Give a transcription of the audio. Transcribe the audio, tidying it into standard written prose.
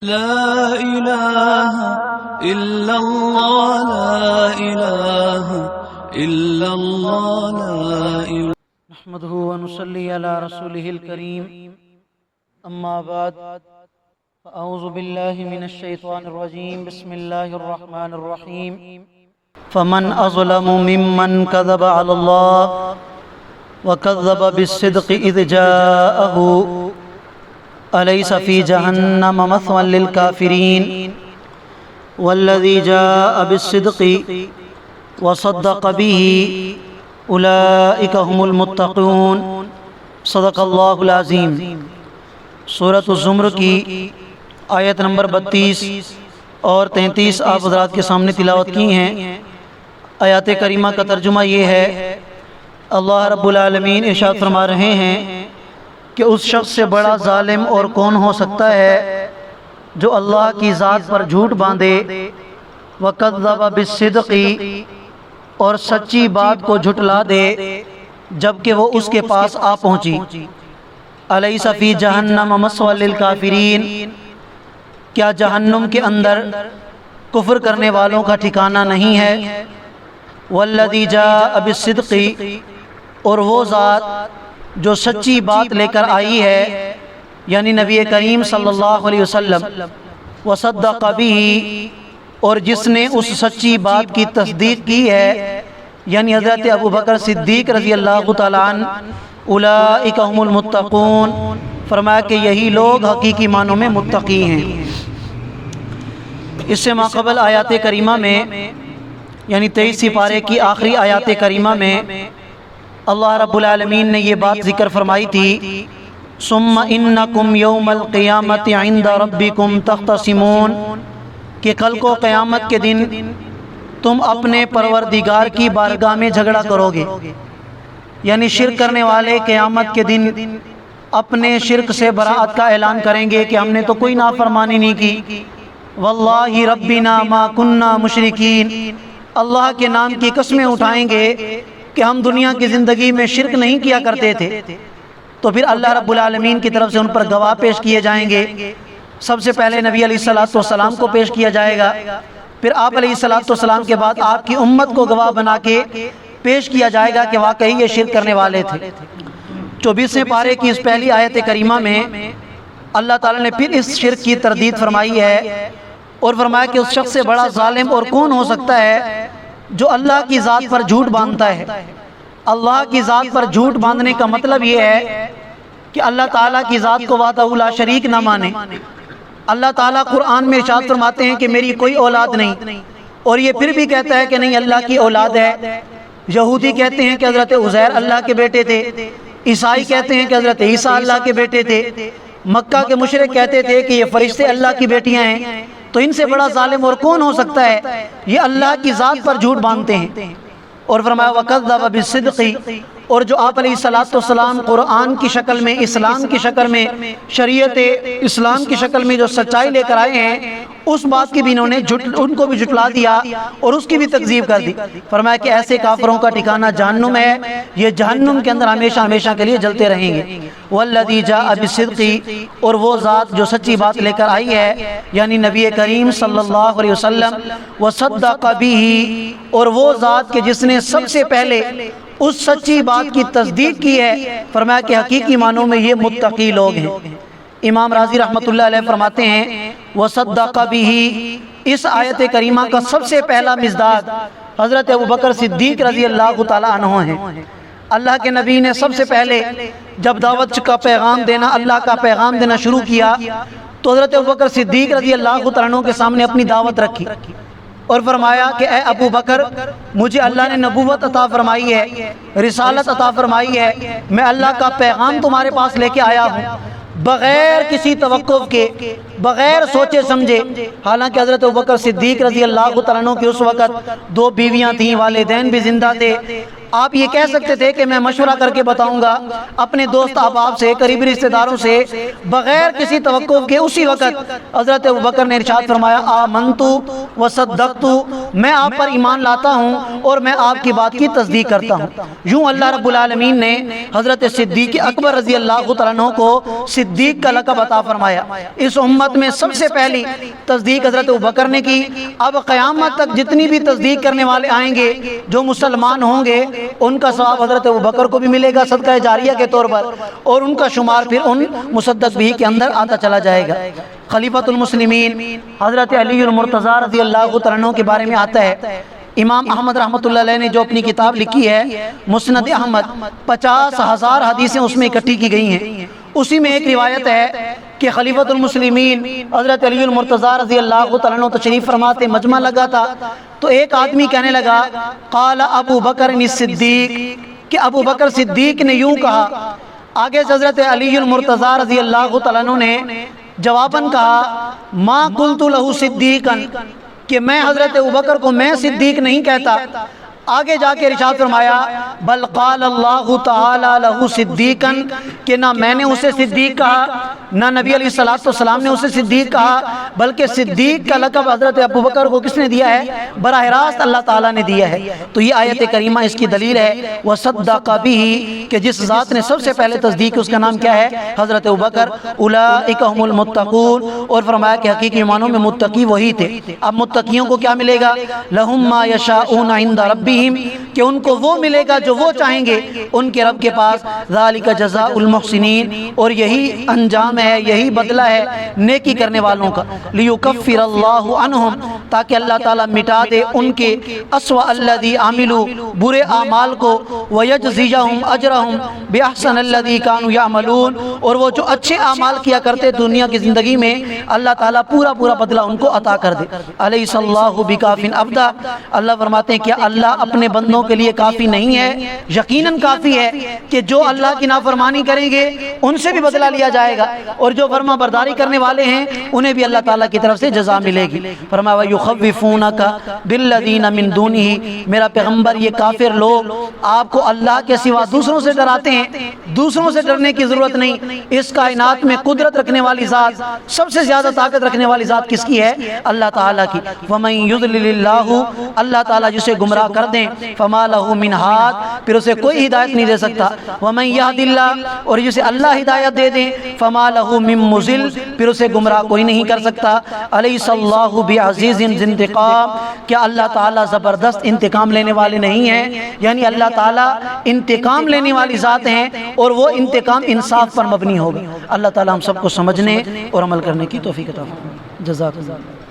لا إله إلا الله لا إله إلا الله لا إله نحمده ونصلي على رسوله الكريم أما بعد فأعوذ بالله من الشيطان الرجيم بسم الله الرحمن الرحيم فمن أظلم ممن كذب على الله وكذب بالصدق إذ جاءه أليس في جهنم مثوى للكافرين والذي جاء بالصدق وصدق به أولئك هم المتقون صدق اللہ العظیم۔ سورۃ الزمر کی آیت نمبر 32 اور 33 آپ حضرات کے سامنے تلاوت کی ہیں۔ آیات کریمہ کا ترجمہ یہ ہے، اللہ رب العالمین ارشاد فرما رہے ہیں کہ اس شخص سے بڑا ظالم اور کون ہو سکتا ہے جو اللہ کی ذات پر جھوٹ باندھے، وَكَذَّبَ بِالصِّدْقِ اور سچی بات کو جھٹلا دے جبکہ وہ اس کے پاس آ پہنچی۔ أَلَيْسَ فِي جَهَنَّمَ مَثْوًى لِلْكَافِرِينَ کیا جہنم کے اندر کفر کرنے والوں کا ٹھکانہ نہیں ہے؟ وَالَّذِي جَاءَ بِالصِّدْقِ اور وہ ذات جو سچی بات لے کر آئی ہے یعنی نبی کریم صلی اللہ علیہ وسلم، وصدق به اور جس نے اس سچی بات کی تصدیق کی ہے یعنی حضرت ابوبکر صدیق رضی اللہ تعالیٰ عنہ، اولئک هم المتقون فرمایا کہ یہی لوگ حقیقی معنوں میں متقی ہیں۔ اس سے ماقبل آیات کریمہ میں یعنی 23 پارے کی آخری آیات کریمہ میں اللہ رب العالمین نے یہ بات ذکر فرمائی تھی، ثم انکم یوم القیامت عند ربکم تختصمون کہ کل کو قیامت کے دن تم اپنے پروردگار کی بارگاہ میں جھگڑا کرو گے، یعنی شرک کرنے والے قیامت کے دن اپنے شرک سے براءت کا اعلان کریں گے کہ ہم نے تو کوئی نافرمانی نہیں کی، واللہ ربنا ما کننا مشرکین اللہ کے نام کی قسمیں اٹھائیں گے کہ ہم دنیا کی زندگی میں شرک نہیں کیا کرتے تھے۔ تو پھر اللہ رب العالمین کی طرف سے ان پر گواہ پیش کیے جائیں گے۔ سب سے پہلے نبی علیہ السلام کو پیش کیا جائے گا، پھر آپ علیہ السلام کے بعد آپ کی امت کو گواہ بنا کے پیش کیا جائے گا کہ واقعی یہ شرک کرنے والے تھے۔ 24ویں پارے کی اس پہلی آیت کریمہ میں اللہ تعالیٰ نے پھر اس شرک کی تردید فرمائی ہے اور فرمایا کہ اس شخص سے بڑا ظالم اور کون ہو سکتا ہے جو اللہ کی ذات پر جھوٹ باندھتا ہے۔ اللہ کی ذات پر جھوٹ باندھنے کا مطلب یہ ہے کہ اللہ تعالیٰ کی ذات کو وحدہ لا شریک نہ مانے۔ اللہ تعالیٰ قرآن میں ارشاد فرماتے ہیں کہ میری کوئی اولاد نہیں، اور یہ پھر بھی کہتا ہے کہ نہیں اللہ کی اولاد ہے۔ یہودی کہتے ہیں کہ حضرت عزیر اللہ کے بیٹے تھے، عیسائی کہتے ہیں کہ حضرت عیسیٰ اللہ کے بیٹے تھے، مکہ کے مشرک کہتے تھے کہ یہ فرشتے اللہ کی بیٹیاں ہیں۔ تو ان سے بڑا ظالم اور کون ہو سکتا ہے؟ یہ اللہ کی ذات پر جھوٹ باندھتے ہیں۔ اور فرمایا وَكَذَّبَ بِالصِّدْقِ اور جو آپ علیہ السلام قرآن کی شکل میں، اسلام کی شکل میں، شریعت اسلام کی شکل میں جو سچائی لے کر آئے ہیں اس بات کی بھی انہوں نے ان کو بھی جھٹلا دیا اور اس کی بھی تکذیب کر دی۔ فرمایا کہ ایسے کافروں کا ٹھکانہ جہنم ہے، یہ جہنم کے اندر ہمیشہ ہمیشہ کے لیے جلتے رہیں گے۔ وَالَّذِي جَاءَ بِالصِّدْقِ اور وہ ذات جو سچی بات لے کر آئی ہے یعنی نبی کریم صلی اللہ علیہ وسلم، وَصَدَّقَ بِهِ اور وہ ذات کہ جس نے سب سے پہلے اس سچی بات کی تصدیق کی ہے، فرمایا کہ حقیقی معنوں میں یہ متقی لوگ ہیں۔ امام راضی رحمۃ اللہ علیہ فرماتے ہیں وَصَدَّقَ بِهِ اس آیت کریمہ کا سب سے پہلا مصداق حضرت ابوبکر صدیق رضی اللہ تعالیٰ عنہ ہیں۔ اللہ کے نبی نے سب سے پہلے جب دعوت کا پیغام دینا، اللہ کا پیغام دینا شروع کیا تو حضرت ابوبکر صدیق رضی اللہ تعالیٰ عنہ کے سامنے اپنی دعوت رکھی اور فرمایا کہ اے ابو بکر مجھے اللہ نے نبوت عطا فرمائی ہے، رسالت عطا فرمائی ہے، میں اللہ کا پیغام تمہارے پاس لے کے آیا ہوں بغیر کسی توقف کے، بغیر سوچے سمجھے۔ حالانکہ حضرت ابوبکر صدیق رضی اللہ تعالیٰ عنہ کی اس وقت 2 بیویاں تھیں، والدین بھی زندہ تھے، آپ یہ کہہ سکتے تھے کہ میں مشورہ کر کے بتاؤں گا اپنے دوست احباب سے، قریبی رشتہ داروں سے، بغیر کسی توقف کے اسی وقت حضرت ابوبکر نے ارشاد فرمایا آمنتو وصدقتو، میں آپ پر ایمان لاتا ہوں اور میں آپ کی بات کی تصدیق کرتا ہوں۔ یوں اللہ رب العالمین نے حضرت صدیق اکبر رضی اللہ تعالیٰ عنہ کو صدیق کا لقب عطا فرمایا۔ اس امت میں سب سے پہلی تصدیق حضرت ابوبکر نے کی۔ اب قیامت تک جتنی بھی تصدیق کرنے والے آئیں گے جو مسلمان ہوں گے، ان کا ثواب حضرت ابوبکر کو بھی ملے گا صدقہ جاریہ کے طور پر، اور ان کا شمار پھر ان مصدق بھی کے اندر آتا چلا جائے گا۔ خلیفۃ المسلمین حضرت علی المرتضیٰ رضی اللہ تعالیٰ عنہ کے بارے میں آتا ہے، امام احمد رحمۃ اللہ علیہ نے جو اپنی کتاب لکھی ہے مسند احمد، 50,000 حدیثیں اس میں اکٹھی کی گئی ہیں۔ اسی میں ایک روایت ہے کہ خلیفۃ المسلمین حضرت علی المرتضیٰ رضی اللہ تعالیٰ عنہ تشریف فرماتے، مجمع لگا تھا، تو ایک آدمی کہنے لگا قال ابو بکر الصدیق، کہ ابو بکر صدیق نے یوں کہا۔ آگے سے حضرت علی المرتضیٰ رضی اللہ تعالیٰ عنہ نے جواباً کہا ما قلت له صدیقا، کہ میں حضرت ابوبکر کو میں صدیق نہیں کہتا۔ آگے جا کے ارشاد فرمایا بل قال اللہ تعالی له صدیقا، کہ نہ میں نے اسے صدیق کہا، نہ نبی علیہ السلام نے اسے صدیق کہا، بلکہ صدیق کا لقب حضرت ابوبکر کو کس نے دیا ہے؟ براہ راست اللہ تعالیٰ نے دیا ہے۔ تو یہ آیت کریمہ اس کی دلیل ہے وصدق به، کہ جس ذات نے سب سے پہلے تصدیق، اس کا نام کیا ہے؟ حضرت ابوبکر۔ اولئک هم المتقون، اور فرمایا کہ حقیقی معنوں میں متقی وہی تھے۔ اب متقیوں کو کیا ملے گا؟ لهم ما يشاءون عند ربهم، کہ ان کو وہ ملے گا جو وہ چاہیں گے ان کے رب کے پاس۔ ذالک جزاء المحسنین، اور یہی انجام ہے، یہی بدلہ ہے نیکی کرنے والوں کا۔ لیکفر اللہ عنہم، تاکہ اللہ تعالیٰ مٹا دے ان کے اسوأ الذی عملوا، برے اعمال کو، ویجزیہم اجرہم باحسن الذی کانوا یعملون، اور وہ جو اچھے اعمال کیا کرتے دنیا کی زندگی میں، اللہ تعالیٰ پورا پورا بدلہ ان کو عطا کر دے۔ الیس اللہ بکاف عبدا، اللہ فرماتے ہیں کیا اللہ اپنے بندوں کے لیے کافی نہیں ہے؟ یقیناً کافی ہے کہ جو اللہ کی نافرمانی کریں گے ان سے بھی بدلہ لیا جائے گا، اور جو فرما برداری کرنے والے ہیں انہیں بھی اللہ تعالیٰ کی طرف سے جزا ملے گی۔ فرمایا وَيُخَوِّفُونَكَ بِالَّذِينَ مِن دُونِهِ، میرا پیغمبر یہ کافر لوگ آپ کو اللہ کے سوا دوسروں سے ڈراتے ہیں۔ دوسروں سے ڈرنے کی ضرورت نہیں، اس کائنات میں قدرت رکھنے والی ذات، سب سے زیادہ طاقت رکھنے والی ذات کس کی ہے؟ اللہ تعالیٰ کی۔ وَمَن يُضْلِلِ اللَّهُ، اللہ تعالیٰ جسے گمراہ کر دیں، فما لہ من ہاد، پھر اسے کوئی ہدایت نہیں دے سکتا۔ ومن یہد اللہ، اور جسے اللہ ہدایت دے دیں، فما لہ من مضل، پھر اسے گمراہ کوئی نہیں کر سکتا۔ الیس اللہ بعزیز ذی انتقام، کیا اللہ تعالیٰ زبردست انتقام لینے والے نہیں ہیں؟ یعنی اللہ تعالیٰ انتقام لینے والی ذات ہیں، اور وہ انتقام انصاف پر مبنی ہوگا۔ اللہ تعالیٰ ہم سب کو سمجھنے اور عمل کرنے کی توفیق عطا فرمائے۔ جزاک اللہ۔